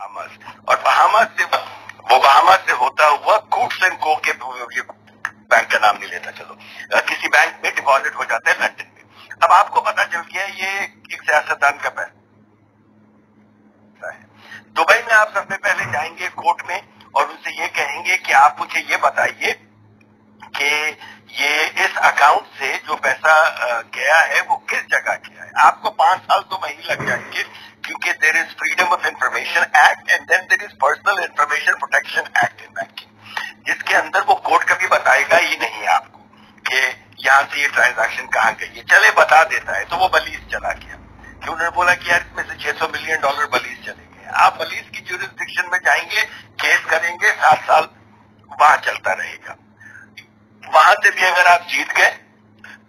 Bahamas, और Bahamas से होता हुआ कूट्स एंड को के बैंक का नाम नहीं लेता, चलो किसी बैंक में डिपॉजिट हो जाता है लंदन में। अब आपको पता चल गया ये एक सियासतदान का पैसा है। दुबई में आप सबसे पहले जाएंगे कोर्ट में और उनसे ये कहेंगे कि आप मुझे ये बताइए कि ये इस अकाउंट से जो पैसा गया है वो किस जगह गया है। आपको 5 साल तो वहीं लग जाएंगे, क्योंकि there is freedom of information act and then there is personal information protection act in banking, जिसके अंदर वो कोर्ट कभी बताएगा ही नहीं आपको कि यहाँ से ये ट्रांजैक्शन कहाँ गई है। चले बता देता है तो वो बलीज चला गया कि उन्होंने बोला कि यार इसमें से $600 मिलियन बलीज चले गए। आप बलीज की ज्यूरिसडिक्शन में जाएंगे, केस करेंगे, 7 साल वहां चलता रहेगा। वहां से भी अगर आप जीत गए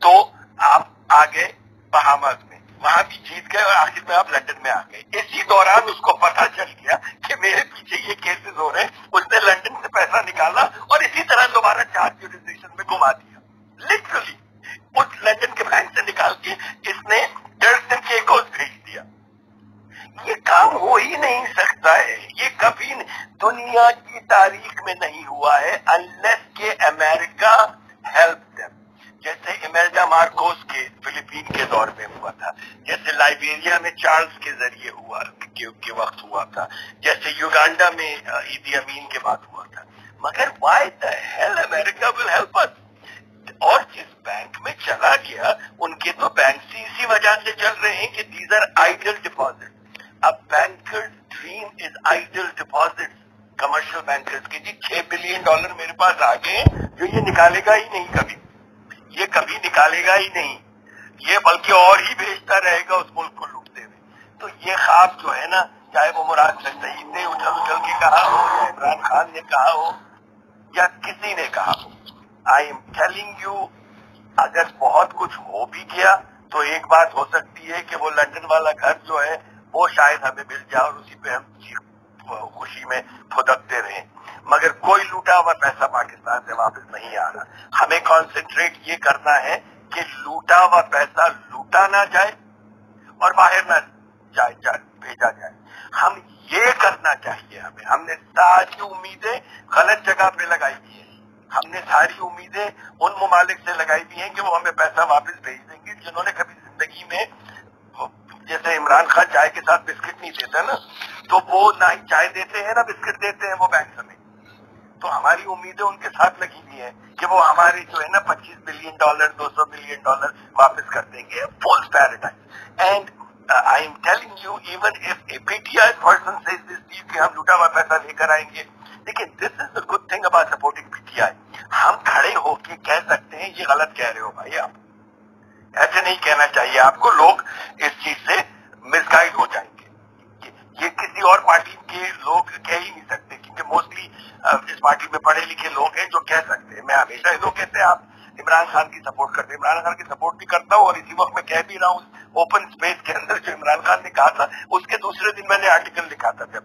तो आप आ गए बहामास में, वहां भी जीत गए और आखिर में आप लंदन में आ गए। इसी दौरान उसको पता चल गया कि मेरे पीछे ये केसेस हो रहे हैं, उसने लंदन से पैसा निकाला और इसी तरह दोबारा 4 ज्यूरिसडिक्शन में घुमा दिया। लिटरली उस लंदन के बैंक से निकाल के इसने डर्सन के कोस भेज दिया। ये काम हो ही नहीं सकता है, ये कभी दुनिया की तारीख में नहीं हुआ है अनलेस के अमेरिका हेल्प देम। जैसे इमेल्डा मार्कोस के फिलीपीन के दौर में हुआ था, जैसे लाइबेरिया में चार्ल्स के जरिए हुआ के वक्त हुआ था, जैसे युगांडा में ईदी अमीन के बाद हुआ था। मगर why the hell America will help us? और जिस बैंक में चला गया उनके तो बैंक से इसी वजह से चल रहे हैं कि these are idle deposit. A banker's dream is idle deposits. Commercial bankers के जी $6 बिलियन मेरे पास आ गए जो ये निकालेगा ही नहीं कभी, ये कभी निकालेगा ही नहीं, ये बल्कि और ही भेजता रहेगा उस मुल्क को लूटते हुए। तो ये ख्वाब जो है ना, चाहे वो मुराद सईद ने उछल उछल के कहा हो या इमरान खान ने कहा हो या किसी ने कहा हो, आई एम टेलिंग यू अगर बहुत कुछ हो भी गया तो एक बात हो सकती है कि वो लंदन वाला घर जो है वो शायद हमें मिल जाए और उसी पे हम खुशी में फुदकते रहें, मगर कोई लूटा हुआ पैसा पाकिस्तान से वापस नहीं आ रहा। हमें कॉन्सेंट्रेट ये करना है कि लूटा हुआ पैसा लूटा ना जाए और बाहर ना भेजा जाए। हम ये करना चाहिए। हमने सारी उम्मीदें गलत जगह पे लगाई हुई है। हमने सारी उम्मीदें उन ममालिक से लगाई हुई हैं कि वो हमें पैसा वापस भेज देंगे, जिन्होंने कभी जिंदगी में, जैसे इमरान खान चाय के साथ बिस्किट नहीं देता ना, तो वो ना ही चाय देते हैं ना बिस्किट देते हैं वो बैंक में। तो हमारी उम्मीदें उनके साथ लगी हुई है कि वो हमारे जो है ना $25 बिलियन $200 मिलियन वापस कर देंगे, false paradise. And I am telling you even if a PTI person says this कि हम लूटा हुआ पैसा लेकर आएंगे, लेकिन this is the good thing about supporting PTI. हम खड़े होके कह सकते हैं ये गलत कह रहे हो भाई, आप ऐसे नहीं कहना चाहिए आपको, लोग इस चीज से मिसगाइड हो जाएंगे। ये किसी और पार्टी के लोग कह ही नहीं सकते, क्योंकि मोस्टली इस पार्टी में पढ़े लिखे लोग हैं जो कह सकते हैं। मैं हमेशा लोग कहते हैं आप इमरान खान की सपोर्ट करते हैं, इमरान खान की सपोर्ट भी करता हूँ और इसी वक्त मैं कह भी रहा हूँ ओपन स्पेस के अंदर जो इमरान खान ने कहा था उसके दूसरे दिन मैंने आर्टिकल लिखा था। जब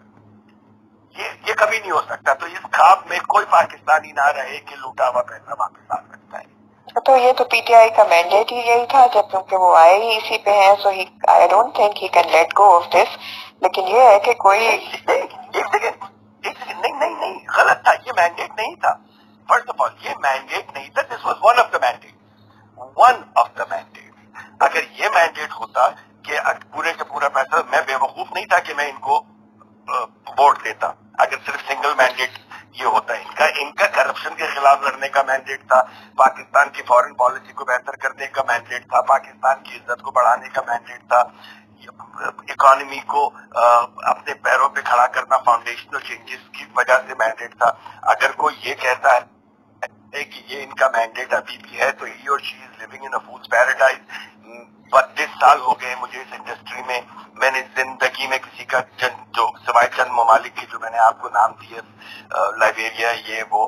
ये कभी नहीं हो सकता, तो इस ख्वाब में कोई पाकिस्तानी ना रहे कि लूटा हुआ पैसा वापस आ सकता है। तो ये तो पीटीआई का मैंडेट ही यही था, जब क्योंकि वो आए ही इसी पे हैं, so he I don't think he can let go of this. लेकिन ये है कि कोई एक सेकंड नहीं गलत था, ये मैंडेट नहीं था। फर्स्ट ऑफ ऑल ये मैंडेट नहीं था, this was one of the mandate. अगर ये मैंडेट होता कि पूरे का पूरा पैसा, मैं बेवकूफ नहीं था कि मैं इनको वोट देता। अगर सिर्फ सिंगल मैंडेट ये होता है, इनका करप्शन के खिलाफ लड़ने का मैंडेट था, पाकिस्तान की फॉरेन पॉलिसी को बेहतर करने का मैंडेट था, पाकिस्तान की इज्जत को बढ़ाने का मैंडेट था, इकोनॉमी को अपने पैरों पे खड़ा करना, फाउंडेशनल चेंजेस की वजह से मैंडेट था। अगर कोई ये कहता है कि ये इनका मैंडेट अभी भी है तो ही और she is living in a fools paradise. 32 साल हो गए मुझे इस इंडस्ट्री में, मैंने जिंदगी में किसी का जो सिवाय चंद ममालिक की जो मैंने आपको नाम दिए, लाइबेरिया, ये वो,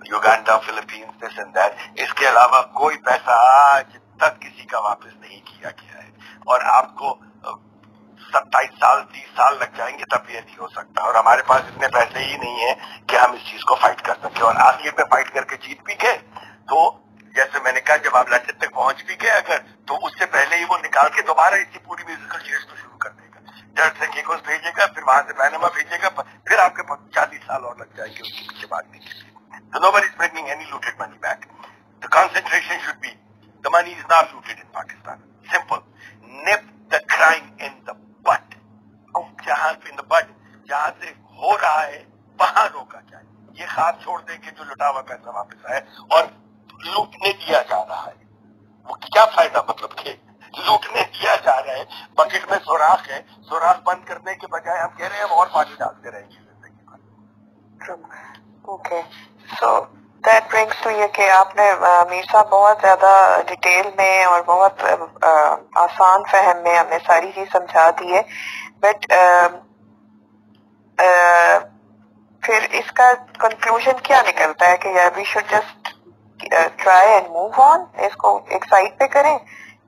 Uganda, Philippines, this and that, इसके अलावा कोई पैसा आज तक किसी का वापस नहीं किया गया है। और आपको 27 साल 30 साल लग जाएंगे तब ये नहीं हो सकता। और हमारे पास इतने पैसे ही नहीं है कि हम इस चीज को फाइट कर सके। और आखिर में फाइट करके जीत भी गए तो जैसे मैंने कहा, जब आप लंदन तक पहुंच भी गए अगर, तो उससे पहले ही वो निकाल के दोबारा इसी पूरी म्यूजिकल चेयर्स को शुरू कर देगा। जज से केकोस भेजेगा, फिर वहां से पैनामा भेजेगा, फिर आपके 40 साल और लग जाएंगे उसके पीछे भागने के लिए. So nobody is bringing any looted money back. The concentration should be, the money is not looted in Pakistan. Simple. Nip the crime in the bud. In the bud. जहाँ से हो रहा है वहां रोका जाए. ये खास छोड़ दे कि जो लुटा हुआ पैसा वापस आए और लूटने दिया जा रहा है. वो क्या फायदा, मतलब कि लूटने दिया जा रहा है, बकेट में सुराख है, सुराख बंद करने के बजाय हम कह रहे हैं हम और पानी डालते रहेंगे जिंदगी भर. Okay, so that brings to ये कि आपने मीर साहब बहुत ज्यादा डिटेल में और बहुत आसान फहम में हमें सारी चीज समझा दी है, बट फिर इसका कंक्लूजन क्या निकलता है कि यार we should just try and move on, इसको एक साइड पे करें,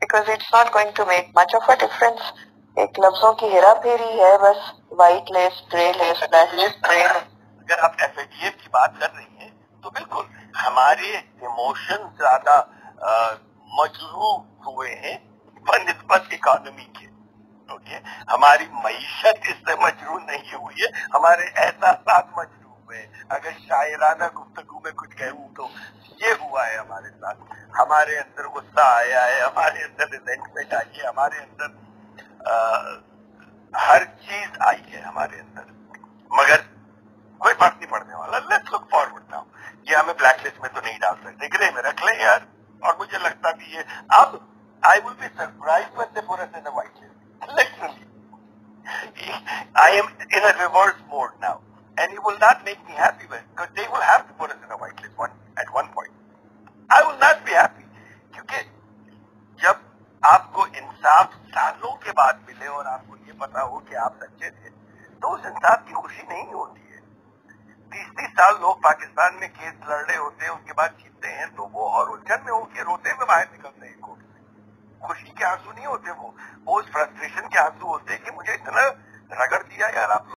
because it's not going to make much of a difference. एक लफ्जों की हेरा फेरी है बस, white list, grey list, black list, grey. अगर आप FATF की बात कर रही हैं तो बिल्कुल हमारे इमोशन ज्यादा मजरूह हुए हैं बनिस्बत इकोनॉमी के. ओके, हमारी मईशत इससे मजरूह नहीं हुई है, हमारे एहसास मजरूह हुए. अगर शायराना गुफ्तगू में कुछ कहूँ तो ये हुआ है हमारे साथ. हमारे अंदर गुस्सा आया है, हमारे अंदर रिजेंटमेंट आई है, हमारे अंदर हर चीज आई है हमारे अंदर, मगर कोई फर्क नहीं पड़ने वाला. Let's look forward now. ये हमें ब्लैक लिस्ट में तो नहीं डाल सकते, ग्रे में रख लें यार. और मुझे लगता भी है अब I will be surprised when they put us in a white list. Literally, I am in a reverse mode now, and it will not make me happy because they will have to put us in a white list at one point. I will not be happy क्योंकि जब आपको इंसाफ सालों के बाद मिले और आपको ये पता हो कि आप सच्चे थे, तो उस इंसाफ की खुशी नहीं होती है. 30 साल लोग पाकिस्तान में केस लड़ रहे होते हैं, उसके बाद जीतते हैं तो वो और उलझन में होकर रोते हुए बाहर निकलते हैं कोर्ट से. खुशी के आंसू नहीं होते, वो उस फ्रस्ट्रेशन के आंसू होते